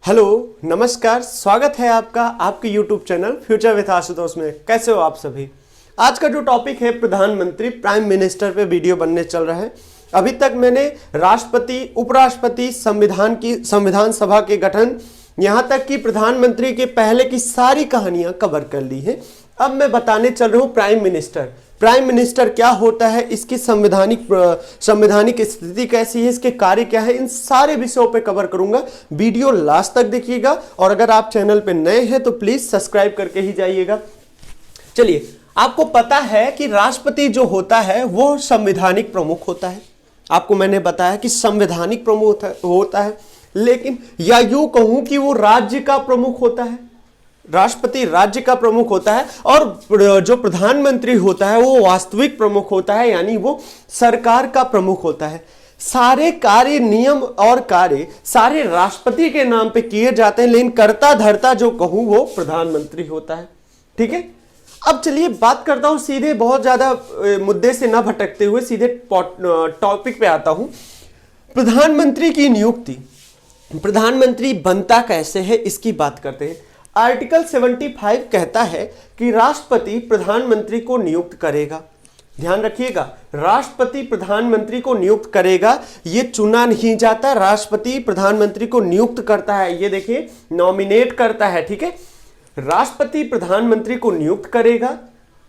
Hello नमस्कार, स्वागत है आपका आपके YouTube channel future with Ashutosh में। कैसे हो आप सभी। आज का जो टॉपिक है प्रधानमंत्री प्राइम मिनिस्टर पे वीडियो बनने चल रहा है। अभी तक मैंने राष्ट्रपति, उपराष्ट्रपति, संविधान सभा के गठन, यहाँ तक कि प्रधानमंत्री के पहले की सारी कहानियां कवर कर ली है। अब मैं बताने चल रहा हूँ प्राइम मिनिस्टर। प्राइम मिनिस्टर क्या होता है, इसकी संवैधानिक स्थिति कैसी है, इसके कार्य क्या है, इन सारे विषयों पे कवर करूंगा। वीडियो लास्ट तक देखिएगा और अगर आप चैनल पे नए हैं तो प्लीज सब्सक्राइब करके ही जाइएगा। चलिए, आपको पता है कि राष्ट्रपति जो होता है वो संवैधानिक प्रमुख होता है। आपको मैंने बताया कि संवैधानिक प्रमुख होता है, लेकिन या यूं कहूं कि वो राज्य का प्रमुख होता है। राष्ट्रपति राज्य का प्रमुख होता है और जो प्रधानमंत्री होता है वो वास्तविक प्रमुख होता है, यानी वो सरकार का प्रमुख होता है। सारे कार्य, नियम और कार्य सारे राष्ट्रपति के नाम पे किए जाते हैं, लेकिन कर्ता धर्ता जो कहूं वो प्रधानमंत्री होता है। ठीक है, अब चलिए बात करता हूं सीधे, बहुत ज्यादा मुद्दे से ना भटकते हुए सीधे टॉपिक पे आता हूं। प्रधानमंत्री की नियुक्ति, प्रधानमंत्री बनता कैसे है, इसकी बात करते हैं। आर्टिकल 75 कहता है कि राष्ट्रपति प्रधानमंत्री को नियुक्त करेगा। ध्यान रखिएगा, राष्ट्रपति प्रधानमंत्री को नियुक्त करेगा, ये चुना नहीं जाता। राष्ट्रपति प्रधानमंत्री को नियुक्त करता है, ये देखिए नॉमिनेट करता है। ठीक है, राष्ट्रपति प्रधानमंत्री को नियुक्त करेगा।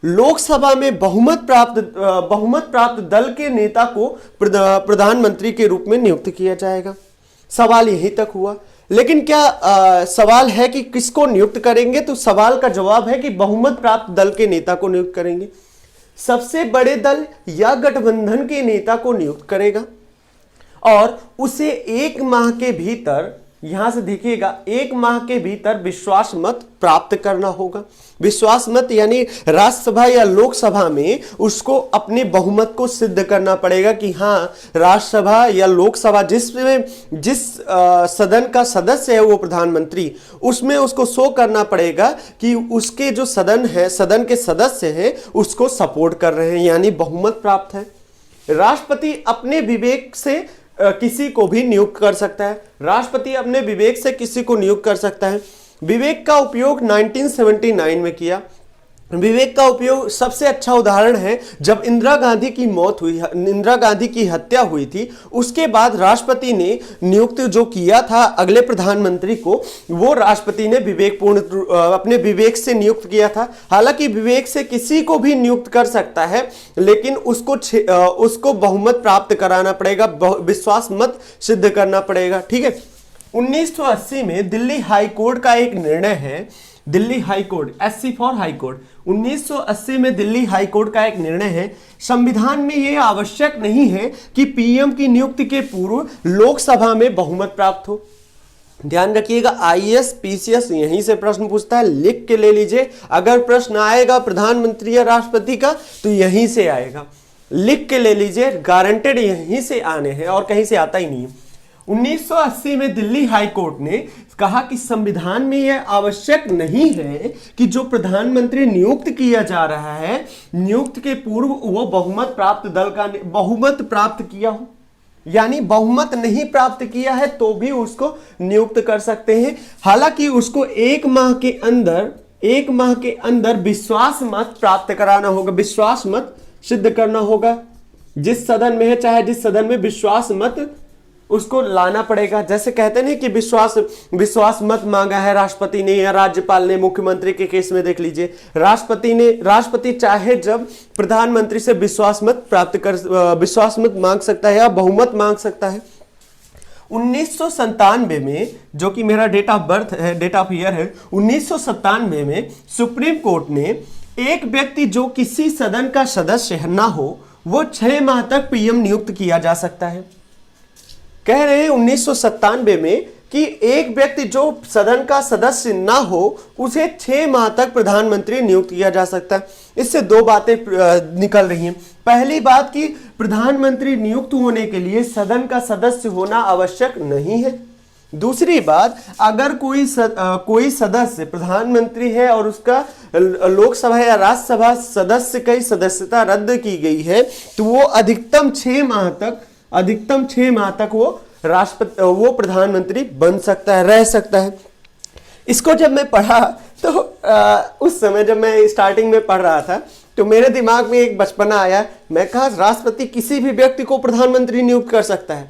लोकसभा में बहुमत प्राप्त दल के नेता को प्रधानमंत्री के रूप में नियुक्त किया जाएगा। सवाल यहीं तक हुआ, लेकिन क्या सवाल है कि किसको नियुक्त करेंगे, तो सवाल का जवाब है कि बहुमत प्राप्त दल के नेता को नियुक्त करेंगे। सबसे बड़े दल या गठबंधन के नेता को नियुक्त करेगा और उसे 1 माह के भीतर, यहां से देखिएगा, 1 माह के भीतर विश्वास मत प्राप्त करना होगा। विश्वास मत यानी राज्यसभा या लोकसभा में उसको अपने बहुमत को सिद्ध करना पड़ेगा कि हाँ, राज्यसभा या लोकसभा जिस सदन का सदस्य है वो प्रधानमंत्री, उसमें उसको शो करना पड़ेगा कि उसके जो सदन है, सदन के सदस्य हैं, उसको सपोर्ट कर रहे हैं, यानी बहुमत प्राप्त है। राष्ट्रपति अपने विवेक से किसी को भी नियुक्त कर सकता है। राष्ट्रपति अपने विवेक से किसी को नियुक्त कर सकता है। विवेक का उपयोग 1979 में किया। विवेक का उपयोग सबसे अच्छा उदाहरण है जब इंदिरा गांधी की मौत हुई, इंदिरा गांधी की हत्या हुई थी। उसके बाद राष्ट्रपति ने नियुक्त जो किया था अगले प्रधानमंत्री को, वो राष्ट्रपति ने अपने विवेक से नियुक्त किया था। हालांकि विवेक से किसी को भी नियुक्त कर सकता है, लेकिन उसको बहुमत प्राप्त कराना पड़ेगा, विश्वास मत सिद्ध करना पड़ेगा। ठीक है, 1980 में दिल्ली हाई कोर्ट का एक निर्णय है, Delhi high court, SC for high court. 1980 में दिल्ली हाई कोर्ट का एक निर्णय है, संविधान में यह आवश्यक नहीं है कि पीएम की नियुक्ति के पूर्व लोकसभा में बहुमत प्राप्त हो। ध्यान रखिएगा, IAS PCS यहीं से प्रश्न पूछता है, लिख के ले लीजिए। अगर प्रश्न आएगा प्रधानमंत्री या राष्ट्रपति का तो यहीं से आएगा, लिख के ले लीजिए, गारंटेड यहीं से आने हैं और कहीं से आता ही नहीं है। 1980 में दिल्ली हाई कोर्ट ने कहा कि संविधान में यह आवश्यक नहीं है कि जो प्रधानमंत्री नियुक्त किया जा रहा है, नियुक्त के पूर्व वो बहुमत प्राप्त दल का बहुमत प्राप्त किया हो, यानी बहुमत नहीं प्राप्त किया है तो भी उसको नियुक्त कर सकते हैं। हालांकि उसको 1 माह के अंदर विश्वास मत प्राप्त कराना होगा, विश्वास मत सिद्ध करना होगा। जिस सदन में है, चाहे जिस सदन में, विश्वास मत उसको लाना पड़ेगा। जैसे कहते नहीं कि विश्वास मत मांगा है राष्ट्रपति ने या राज्यपाल ने, मुख्यमंत्री के केस में देख लीजिए, राष्ट्रपति चाहे जब प्रधानमंत्री से विश्वास मत मांग सकता है या बहुमत मांग सकता है। 1997 में, जो कि मेरा डेट ऑफ बर्थ है, डेट ऑफ ईयर है, 1997 में सुप्रीम कोर्ट ने एक व्यक्ति जो किसी सदन का सदस्य ना हो, वो 6 माह तक पीएम नियुक्त किया जा सकता है। कह रहे हैं 1997 में कि एक व्यक्ति जो सदन का सदस्य ना हो, उसे 6 माह तक प्रधानमंत्री नियुक्त किया जा सकता है। इससे 2 बातें निकल रही हैं। पहली बात कि प्रधानमंत्री नियुक्त होने के लिए सदन का सदस्य होना आवश्यक नहीं है। दूसरी बात, अगर कोई सदस्य प्रधानमंत्री है और उसका लोकसभा या राज्यसभा सदस्य की सदस्यता रद्द की गई है, तो वो अधिकतम 6 माह तक वो वो प्रधानमंत्री बन सकता है, रह सकता है। इसको जब मैं पढ़ा तो उस समय जब मैं स्टार्टिंग में पढ़ रहा था तो मेरे दिमाग में एक बचपना आया। मैं कहा राष्ट्रपति किसी भी व्यक्ति को प्रधानमंत्री नियुक्त कर सकता है।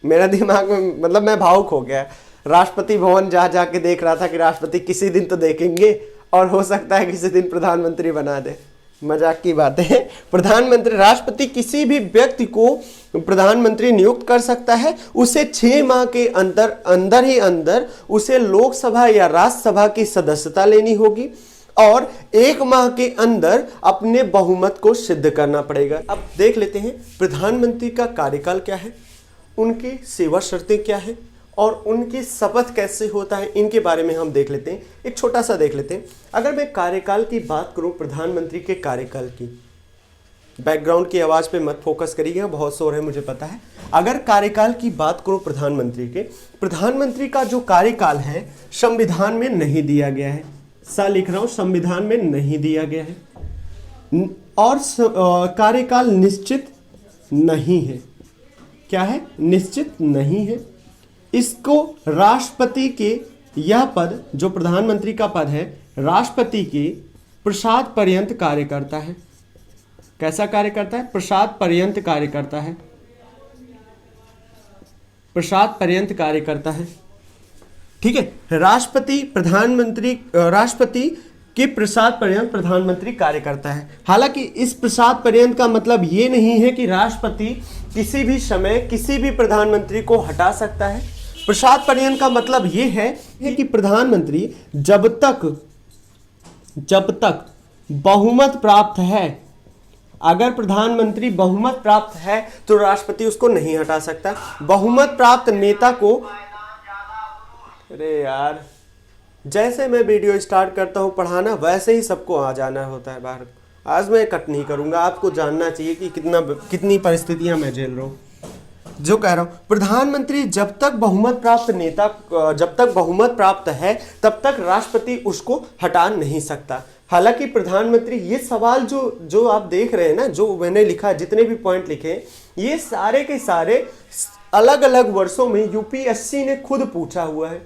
मेरा दिमाग में मतलब मैं भावुक हो गया। राष्ट्रपति भवन जा जाके देख रहा था कि राष्ट्रपति किसी दिन तो देखेंगे और हो सकता है किसी दिन प्रधानमंत्री बना दे। मजाक की बात है। प्रधानमंत्री, राष्ट्रपति किसी भी व्यक्ति को प्रधानमंत्री नियुक्त कर सकता है। उसे 6 माह के अंदर ही उसे लोकसभा या राज्यसभा की सदस्यता लेनी होगी और 1 माह के अंदर अपने बहुमत को सिद्ध करना पड़ेगा। अब देख लेते हैं प्रधानमंत्री का कार्यकाल क्या है, उनकी सेवा शर्तें क्या है और उनकी शपथ कैसे होता है, इनके बारे में हम देख लेते हैं। एक छोटा सा देख लेते हैं। अगर मैं कार्यकाल की बात करूं, प्रधानमंत्री के कार्यकाल की, बैकग्राउंड की आवाज पे मत फोकस करिएगा, बहुत शोर है मुझे पता है। अगर कार्यकाल की बात करूं प्रधानमंत्री का जो कार्यकाल है संविधान में नहीं दिया गया है। लिख रहा हूं, संविधान में नहीं दिया गया है और कार्यकाल निश्चित नहीं है। क्या है? निश्चित नहीं है। इसको राष्ट्रपति के, यह पद जो प्रधानमंत्री का पद है, राष्ट्रपति के प्रसाद पर्यंत कार्य करता है। कैसा कार्य करता है? प्रसाद पर्यंत कार्य करता है। प्रसाद पर्यंत कार्य करता है। ठीक है। राष्ट्रपति के प्रसाद पर्यंत प्रधानमंत्री कार्य करता है। हालांकि इस प्रसाद पर्यंत का मतलब ये नहीं है कि राष्ट्रपति किसी भी समय किसी भी प्रधानमंत्री को हटा सकता है। प्रसाद पर्यंत का मतलब ये है कि प्रधानमंत्री जब तक बहुमत प्राप्त है, अगर प्रधानमंत्री बहुमत प्राप्त है तो राष्ट्रपति उसको नहीं हटा सकता। बहुमत प्राप्त नेता को, अरे यार, जैसे मैं वीडियो स्टार्ट करता हूं पढ़ाना वैसे ही सबको आ जाना होता है बाहर। आज मैं कट नहीं करूंगा, आपको जानना चाहिए कि कितनी परिस्थितियां मैं झेल रहा हूं। जो कह रहा हूं, प्रधानमंत्री जब तक बहुमत प्राप्त है तब तक राष्ट्रपति उसको हटा नहीं सकता। हालांकि प्रधानमंत्री, ये सवाल जो आप देख रहे हैं ना, जो मैंने लिखा, जितने भी पॉइंट लिखे, ये सारे के सारे अलग अलग वर्षों में यूपीएससी ने खुद पूछा हुआ है।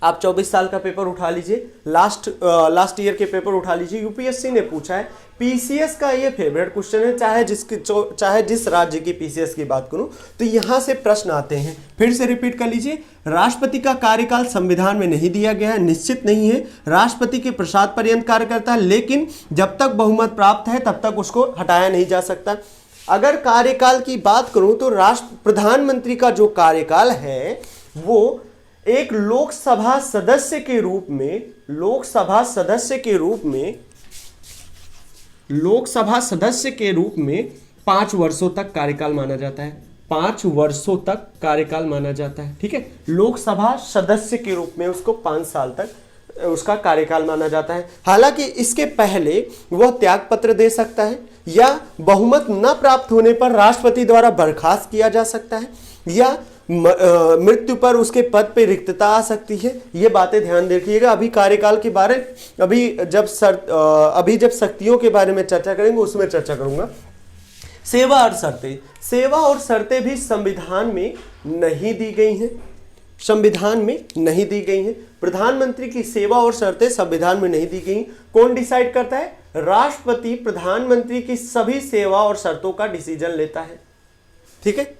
आप 24 साल का पेपर उठा लीजिए, लास्ट ईयर के पेपर उठा लीजिए, यूपीएससी ने पूछा है। पीसीएस का ये फेवरेट क्वेश्चन है, चाहे जिस राज्य की पीसीएस की बात करूं तो यहां से प्रश्न आते हैं। फिर से रिपीट कर लीजिए। राष्ट्रपति का कार्यकाल संविधान में नहीं दिया गया है, निश्चित नहीं है। राष्ट्रपति के प्रसाद पर्यंत कार्य करता है, लेकिन जब तक बहुमत प्राप्त है तब तक उसको हटाया नहीं जा सकता। अगर कार्यकाल की बात करूं तो प्रधानमंत्री का जो कार्यकाल है वो एक लोकसभा सदस्य के रूप में 5 वर्षों तक कार्यकाल माना जाता है। 5 वर्षों तक कार्यकाल माना जाता है। ठीक है। लोकसभा सदस्य के रूप में उसको 5 साल तक उसका कार्यकाल माना जाता है। हालांकि इसके पहले वह त्यागपत्र दे सकता है या बहुमत न प्राप्त होने पर राष्ट्रपति द्वारा बर्खास्त किया जा सकता है या मृत्यु पर उसके पद पे रिक्तता आ सकती है। ये बातें ध्यान रखिएगा। अभी कार्यकाल के बारे, अभी जब शक्तियों के बारे में चर्चा करेंगे उसमें चर्चा करूंगा। सेवा और शर्तें भी संविधान में नहीं दी गई हैं। प्रधानमंत्री की सेवा और शर्तें संविधान में नहीं दी गई। कौन डिसाइड करता है? राष्ट्रपति प्रधानमंत्री की सभी सेवा और शर्तों का डिसीजन लेता है। ठीक है।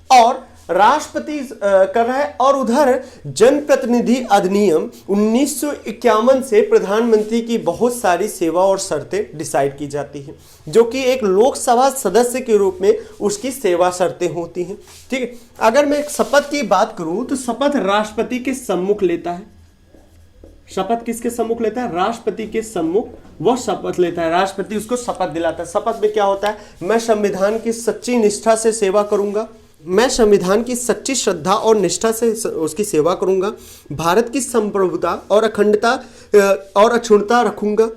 और राष्ट्रपति कर रहा है। और उधर जनप्रतिनिधि अधिनियम 1951 से प्रधानमंत्री की बहुत सारी सेवा और शर्तें डिसाइड की जाती हैं, जो कि एक लोकसभा सदस्य के रूप में उसकी सेवा शर्तें होती हैं। ठीक है। अगर मैं शपथ की बात करूं तो शपथ राष्ट्रपति के सम्मुख लेता है। शपथ किसके सम्मुख लेता है? राष्ट्रपति के सम्मुख वह शपथ लेता है। राष्ट्रपति उसको शपथ दिलाता है। शपथ में क्या होता है? मैं संविधान की सच्ची निष्ठा से सेवा करूंगा, मैं संविधान की सच्ची श्रद्धा और निष्ठा से उसकी सेवा करूंगा, भारत की संप्रभुता और अखंडता और अक्षुण्णता रखूंगा,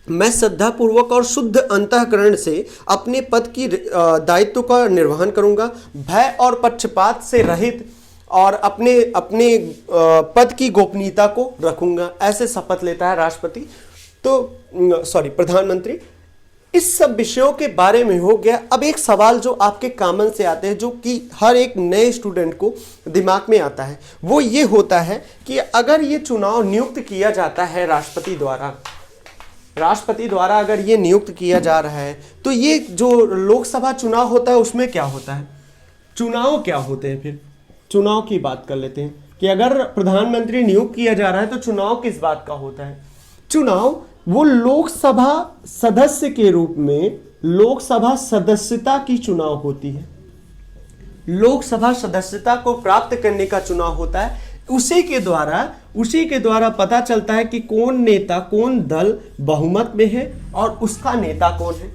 मैं श्रद्धापूर्वक और शुद्ध अंतःकरण से अपने पद की दायित्व का निर्वहन करूंगा, भय और पक्षपात से रहित और अपने पद की गोपनीयता को रखूंगा। ऐसे शपथ लेता है राष्ट्रपति, तो प्रधानमंत्री। इस सब विषयों के बारे में हो गया। अब एक सवाल जो आपके कॉमन से आते हैं, जो कि हर एक नए स्टूडेंट को दिमाग में आता है, वो ये होता है कि अगर ये चुनाव नियुक्त किया जाता है राष्ट्रपति द्वारा अगर ये नियुक्त किया जा रहा है, तो ये जो लोकसभा चुनाव होता है उसमें क्या होता है, चुनाव क्या होते हैं। फिर चुनाव की बात कर लेते हैं कि अगर प्रधानमंत्री नियुक्त किया जा रहा है तो चुनाव किस बात का होता है। चुनाव वो लोकसभा सदस्य के रूप में लोकसभा सदस्यता की चुनाव होती है, लोकसभा सदस्यता को प्राप्त करने का चुनाव होता है। उसी के द्वारा पता चलता है कि कौन नेता, कौन दल बहुमत में है और उसका नेता कौन है।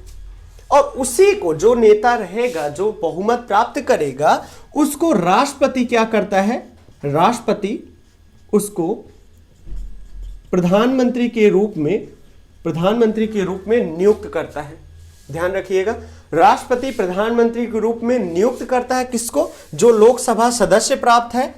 और उसी को, जो नेता रहेगा, जो बहुमत प्राप्त करेगा, उसको राष्ट्रपति क्या करता है, राष्ट्रपति उसको प्रधानमंत्री के रूप में नियुक्त करता है। ध्यान रखिएगा, राष्ट्रपति प्रधानमंत्री के रूप में नियुक्त करता है किसको, जो लोकसभा सदस्य प्राप्त है,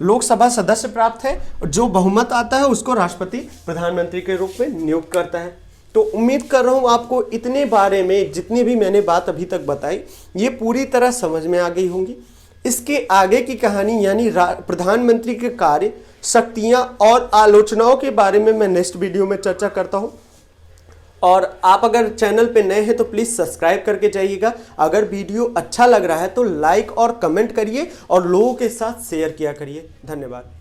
लोकसभा सदस्य प्राप्त है, और जो बहुमत आता है उसको राष्ट्रपति प्रधानमंत्री के रूप में नियुक्त करता है। तो उम्मीद कर रहा हूं आपको इतने बारे में, जितनी भी मैंने बात अभी तक बताई, ये पूरी तरह समझ में आ गई होंगी। इसके आगे की कहानी यानी प्रधानमंत्री के कार्य, शक्तियां और आलोचनाओं के बारे में मैं नेक्स्ट वीडियो में चर्चा करता हूं। और आप अगर चैनल पे नए हैं तो प्लीज़ सब्सक्राइब करके जाइएगा। अगर वीडियो अच्छा लग रहा है तो लाइक और कमेंट करिए और लोगों के साथ शेयर किया करिए। धन्यवाद।